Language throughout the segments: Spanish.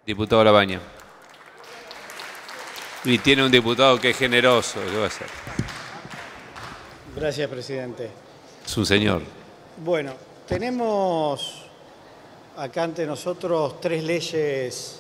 Diputado Labaña. Y tiene un diputado que es generoso, ¿qué va a hacer? Gracias, presidente. Es un señor. Bueno, tenemos acá ante nosotros tres leyes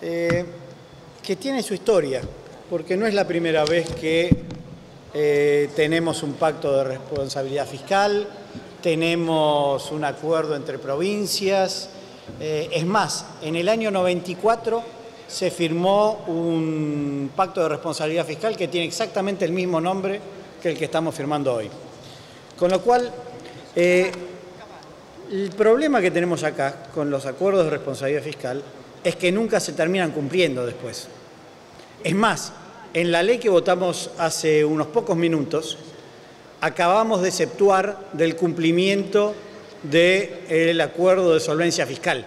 que tienen su historia, porque no es la primera vez que tenemos un pacto de responsabilidad fiscal, tenemos un acuerdo entre provincias. Es más, en el año 94 se firmó un pacto de responsabilidad fiscal que tiene exactamente el mismo nombre que el que estamos firmando hoy. Con lo cual, el problema que tenemos acá con los acuerdos de responsabilidad fiscal es que nunca se terminan cumpliendo después. Es más, en la ley que votamos hace unos pocos minutos, acabamos de exceptuar del cumplimiento del acuerdo de solvencia fiscal.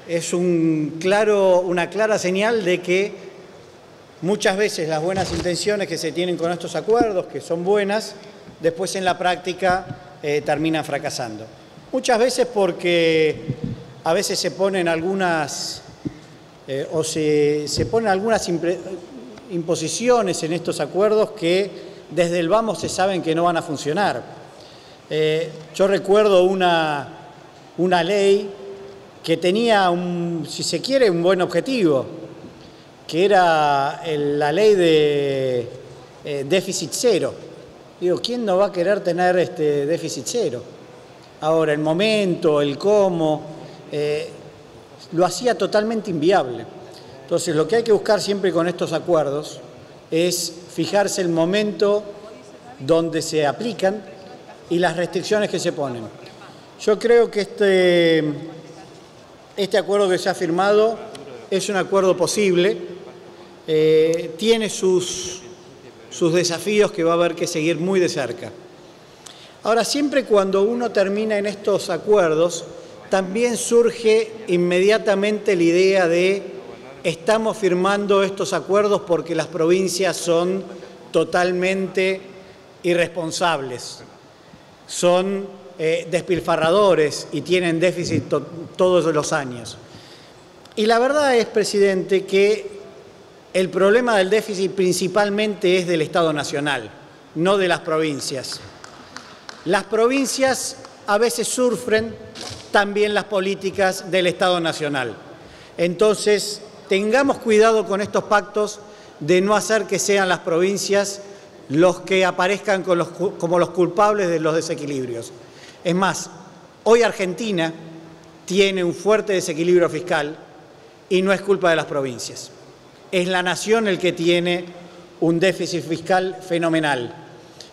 Es una clara señal de que muchas veces las buenas intenciones que se tienen con estos acuerdos, que son buenas, después en la práctica terminan fracasando. Muchas veces porque a veces se ponen algunas imposiciones en estos acuerdos que desde el vamos se saben que no van a funcionar. Yo recuerdo una ley que tenía, si se quiere, un buen objetivo, que era la ley de déficit cero. Digo, ¿quién no va a querer tener déficit cero? Ahora, el momento, el cómo, lo hacía totalmente inviable. Entonces, lo que hay que buscar siempre con estos acuerdos es fijarse el momento donde se aplican y las restricciones que se ponen. Yo creo que este acuerdo que se ha firmado es un acuerdo posible, tiene sus desafíos que va a haber que seguir muy de cerca. Ahora, siempre cuando uno termina en estos acuerdos, también surge inmediatamente la idea de estamos firmando estos acuerdos porque las provincias son totalmente irresponsables, son despilfarradores y tienen déficit todos los años. Y la verdad es, presidente, que el problema del déficit principalmente es del Estado Nacional, no de las provincias. Las provincias a veces sufren también las políticas del Estado Nacional. Entonces, tengamos cuidado con estos pactos de no hacer que sean las provincias los que aparezcan como los culpables de los desequilibrios. Es más, hoy Argentina tiene un fuerte desequilibrio fiscal y no es culpa de las provincias. Es la nación el que tiene un déficit fiscal fenomenal,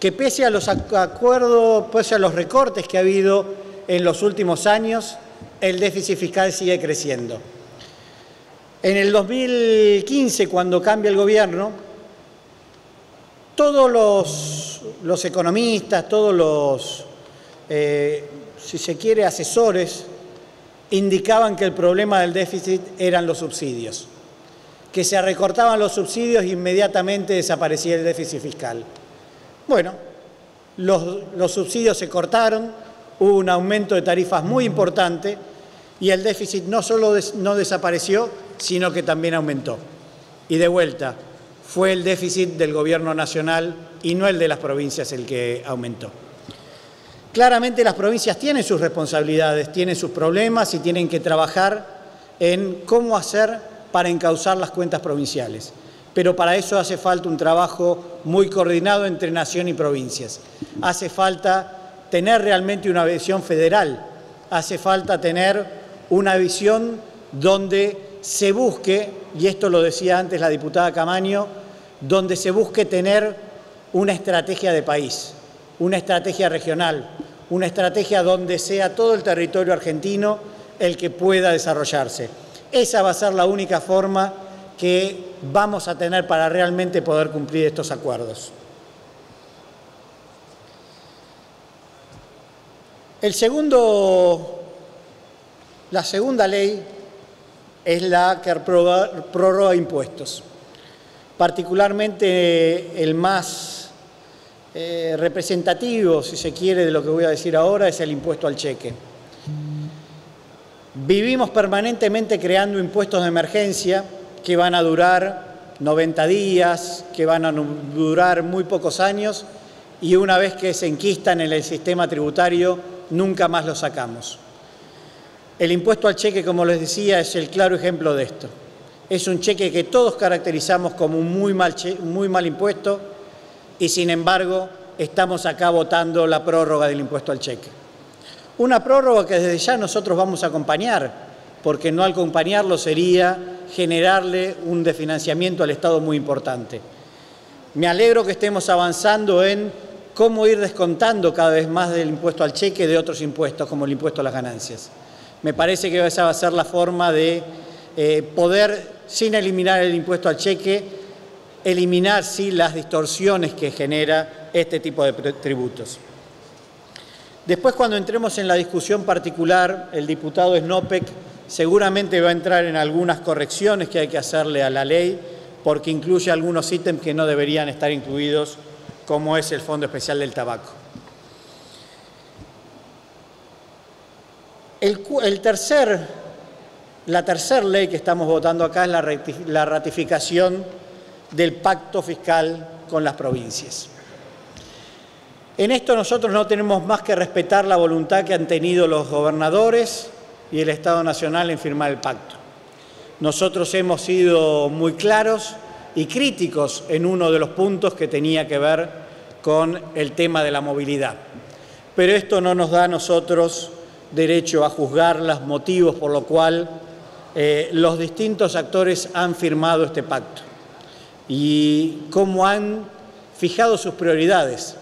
que pese a los acuerdos, pese a los recortes que ha habido en los últimos años, el déficit fiscal sigue creciendo. En el 2015, cuando cambia el gobierno, todos los economistas, todos los, si se quiere, asesores, indicaban que el problema del déficit eran los subsidios, que se recortaban los subsidios e inmediatamente desaparecía el déficit fiscal. Bueno, los subsidios se cortaron, hubo un aumento de tarifas muy importante y el déficit no solo no desapareció, sino que también aumentó. Y de vuelta, fue el déficit del gobierno nacional y no el de las provincias el que aumentó. Claramente las provincias tienen sus responsabilidades, tienen sus problemas y tienen que trabajar en cómo hacer para encauzar las cuentas provinciales. Pero para eso hace falta un trabajo muy coordinado entre nación y provincias. Hace falta tener realmente una visión federal, hace falta tener una visión donde se busque, y esto lo decía antes la diputada Camaño, donde se busque tener una estrategia de país, una estrategia regional, una estrategia donde sea todo el territorio argentino el que pueda desarrollarse. Esa va a ser la única forma que vamos a tener para realmente poder cumplir estos acuerdos. La segunda ley es la que prorroga impuestos. Particularmente el más representativo, si se quiere, de lo que voy a decir ahora, es el impuesto al cheque. Vivimos permanentemente creando impuestos de emergencia que van a durar 90 días, que van a durar muy pocos años y una vez que se enquistan en el sistema tributario, nunca más los sacamos. El impuesto al cheque, como les decía, es el claro ejemplo de esto. Es un cheque que todos caracterizamos como un muy mal impuesto y, sin embargo, estamos acá votando la prórroga del impuesto al cheque. Una prórroga que desde ya nosotros vamos a acompañar, porque no acompañarlo sería generarle un desfinanciamiento al Estado muy importante. Me alegro que estemos avanzando en cómo ir descontando cada vez más del impuesto al cheque de otros impuestos, como el impuesto a las ganancias. Me parece que esa va a ser la forma de poder, sin eliminar el impuesto al cheque, eliminar sí las distorsiones que genera este tipo de tributos. Después, cuando entremos en la discusión particular, el diputado Snopek seguramente va a entrar en algunas correcciones que hay que hacerle a la ley, porque incluye algunos ítems que no deberían estar incluidos, como es el Fondo Especial del Tabaco. La tercera ley que estamos votando acá es la ratificación del pacto fiscal con las provincias. En esto nosotros no tenemos más que respetar la voluntad que han tenido los gobernadores y el Estado Nacional en firmar el pacto. Nosotros hemos sido muy claros y críticos en uno de los puntos que tenía que ver con el tema de la movilidad. Pero esto no nos da a nosotros derecho a juzgar los motivos por los cuales los distintos actores han firmado este pacto y cómo han fijado sus prioridades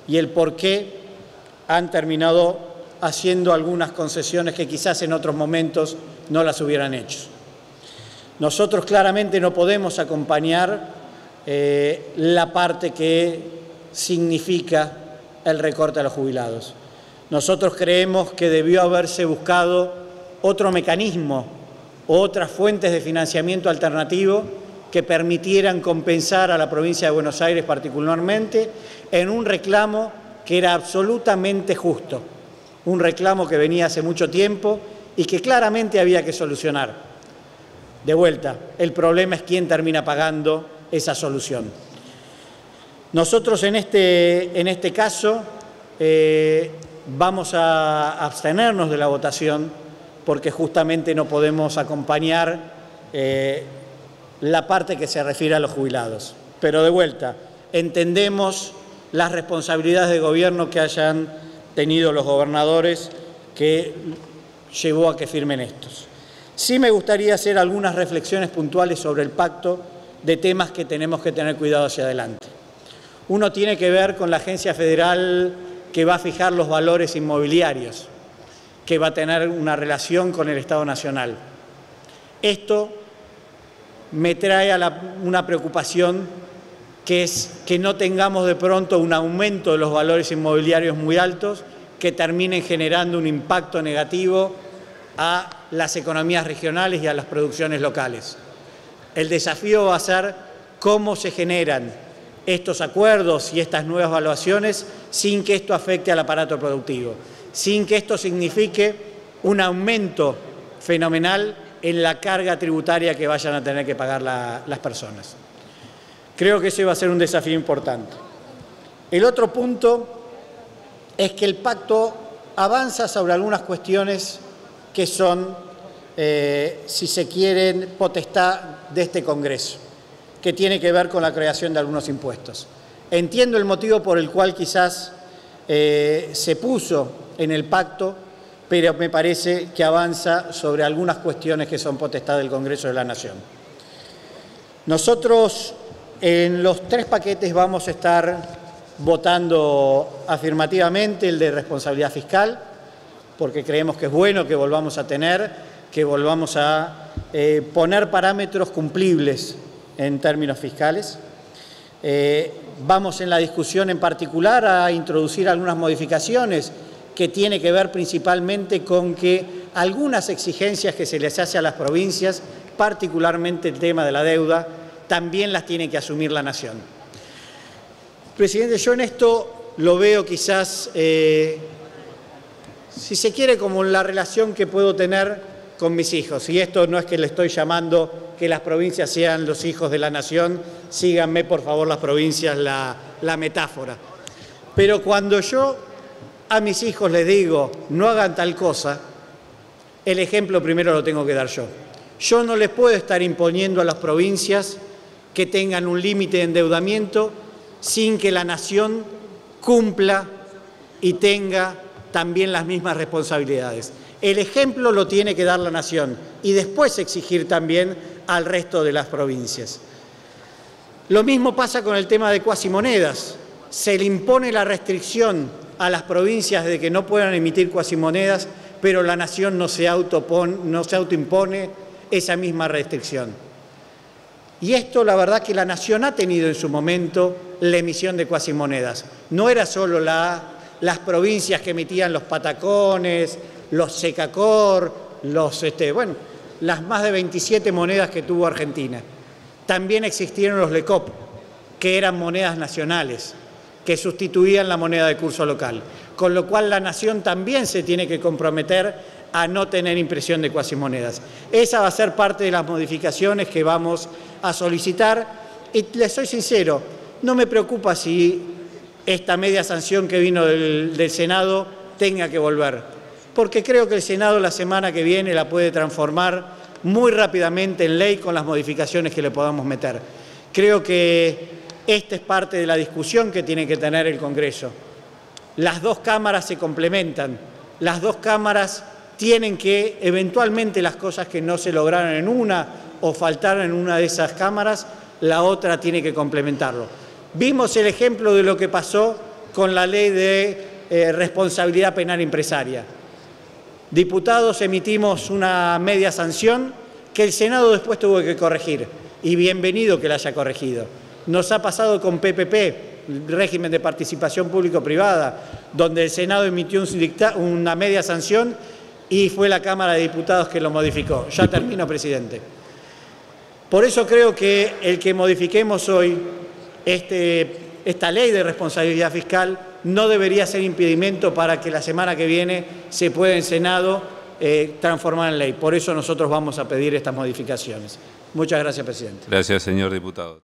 y el por qué han terminado haciendo algunas concesiones que quizás en otros momentos no las hubieran hecho. Nosotros claramente no podemos acompañar la parte que significa el recorte a los jubilados. Nosotros creemos que debió haberse buscado otro mecanismo, otras fuentes de financiamiento alternativo que permitieran compensar a la provincia de Buenos Aires particularmente en un reclamo que era absolutamente justo, un reclamo que venía hace mucho tiempo y que claramente había que solucionar. De vuelta, el problema es quién termina pagando esa solución. Nosotros en este caso vamos a abstenernos de la votación porque justamente no podemos acompañar la parte que se refiere a los jubilados. Pero de vuelta, entendemos las responsabilidades de gobierno que hayan tenido los gobernadores que llevó a que firmen estos. Sí me gustaría hacer algunas reflexiones puntuales sobre el pacto de temas que tenemos que tener cuidado hacia adelante. Uno tiene que ver con la agencia federal que va a fijar los valores inmobiliarios, que va a tener una relación con el Estado Nacional. Esto me trae una preocupación que es que no tengamos de pronto un aumento de los valores inmobiliarios muy altos que terminen generando un impacto negativo a las economías regionales y a las producciones locales. El desafío va a ser cómo se generan estos acuerdos y estas nuevas valuaciones sin que esto afecte al aparato productivo, sin que esto signifique un aumento fenomenal en la carga tributaria que vayan a tener que pagar las personas. Creo que ese va a ser un desafío importante. El otro punto es que el pacto avanza sobre algunas cuestiones que son, si se quieren, potestad de este Congreso, que tiene que ver con la creación de algunos impuestos. Entiendo el motivo por el cual quizás se puso en el pacto, pero me parece que avanza sobre algunas cuestiones que son potestad del Congreso de la Nación. Nosotros en los 3 paquetes vamos a estar votando afirmativamente el de responsabilidad fiscal, porque creemos que es bueno que volvamos a poner parámetros cumplibles en términos fiscales. Vamos en la discusión en particular a introducir algunas modificaciones que tiene que ver principalmente con que algunas exigencias que se les hace a las provincias, particularmente el tema de la deuda, también las tiene que asumir la Nación. Presidente, yo en esto lo veo quizás, si se quiere, como la relación que puedo tener con mis hijos. Y esto no es que le estoy llamando que las provincias sean los hijos de la nación, síganme por favor las provincias la metáfora. Pero cuando yo a mis hijos les digo no hagan tal cosa, el ejemplo primero lo tengo que dar yo. Yo no les puedo estar imponiendo a las provincias que tengan un límite de endeudamiento sin que la nación cumpla y tenga también las mismas responsabilidades. El ejemplo lo tiene que dar la nación y después exigir también al resto de las provincias. Lo mismo pasa con el tema de cuasimonedas. Se le impone la restricción a las provincias de que no puedan emitir cuasimonedas, pero la nación no se autoimpone esa misma restricción. Y esto, la verdad, que la nación ha tenido en su momento la emisión de cuasimonedas. No era solo las provincias que emitían los patacones, los secacor, las más de 27 monedas que tuvo Argentina. También existieron los LECOP, que eran monedas nacionales, que sustituían la moneda de curso local. Con lo cual la nación también se tiene que comprometer a no tener impresión de cuasimonedas. Esa va a ser parte de las modificaciones que vamos a solicitar. Y les soy sincero, no me preocupa si esta media sanción que vino del Senado tenga que volver, porque creo que el Senado la semana que viene la puede transformar muy rápidamente en ley con las modificaciones que le podamos meter. Creo que esta es parte de la discusión que tiene que tener el Congreso. Las dos cámaras se complementan, las dos cámaras tienen que, eventualmente, las cosas que no se lograron en una o faltaron en una de esas cámaras, la otra tiene que complementarlo. Vimos el ejemplo de lo que pasó con la ley de responsabilidad penal empresaria. Diputados emitimos una media sanción que el Senado después tuvo que corregir, y bienvenido que la haya corregido. Nos ha pasado con PPP, el régimen de participación público-privada, donde el Senado emitió una media sanción y fue la Cámara de Diputados que lo modificó. Ya termino, presidente. Por eso creo que el que modifiquemos hoy esta ley de responsabilidad fiscal no debería ser impedimento para que la semana que viene se pueda en Senado transformar en ley. Por eso nosotros vamos a pedir estas modificaciones. Muchas gracias, presidente. Gracias, señor diputado.